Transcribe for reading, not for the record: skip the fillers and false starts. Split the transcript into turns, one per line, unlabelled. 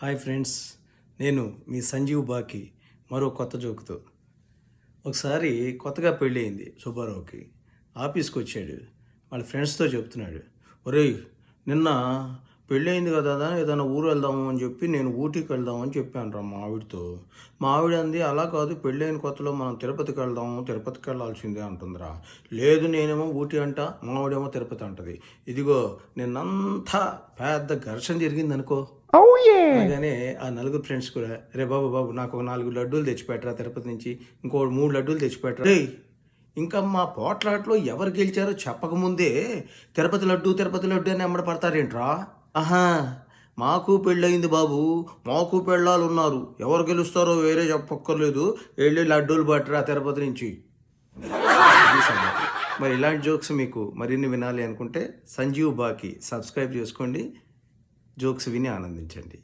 Hi friends, నేను మీ సంజీవ్ బాకి మరో కొత్త జోకుతో. ఒకసారి కొత్తగా పెళ్ళి అయింది సుబ్బారావుకి. ఆఫీస్కి వచ్చాడు. వాళ్ళ ఫ్రెండ్స్తో చెప్తున్నాడు, ఒరేయ్ నిన్న పెళ్ళి అయింది కదా, ఏదైనా ఊరు వెళ్దాము అని చెప్పి నేను ఊటీకి వెళ్దామని చెప్పాను రా మా ఆవిడతో. మా ఆవిడ అంది, అలా కాదు పెళ్ళైన కొత్తలో మనం తిరుపతికి వెళ్దాము, తిరుపతికి వెళ్ళాల్సిందే అంటుందిరా. లేదు నేనేమో ఊటీ అంట, మా ఆవిడేమో తిరుపతి అంటది. ఇదిగో నిన్నంతా పెద్ద ఘర్షణ జరిగింది అనుకో. అలాగనే ఆ నలుగురు ఫ్రెండ్స్ కూడా, రే బాబు బాబు నాకు ఒక 4 లడ్డూలు తెచ్చిపెట్టరా తిరుపతి నుంచి, ఇంకో 3 లడ్డూలు తెచ్చిపెట్టరా. రే ఇంకా మా పోట్లాట్లో ఎవరు గెలిచారో చెప్పకముందే తిరుపతి లడ్డు అని ఎమ్మడ పడతారేంట్రా. ఆహా, మాకు పెళ్ళయింది బాబు, మాకు పెళ్ళాలు ఉన్నారు, ఎవరు గెలుస్తారో వేరే చెప్పక్కర్లేదు, వెళ్ళి లడ్డూలు పట్టరా తిరుపతి నుంచి. ఇది సంగతి. మరి ఇలాంటి జోక్స్ మీకు మరిన్ని వినాలి అనుకుంటే సంజీవ్ బాకి సబ్స్క్రైబ్ చేసుకోండి. జోక్స్ విని ఆనందించండి.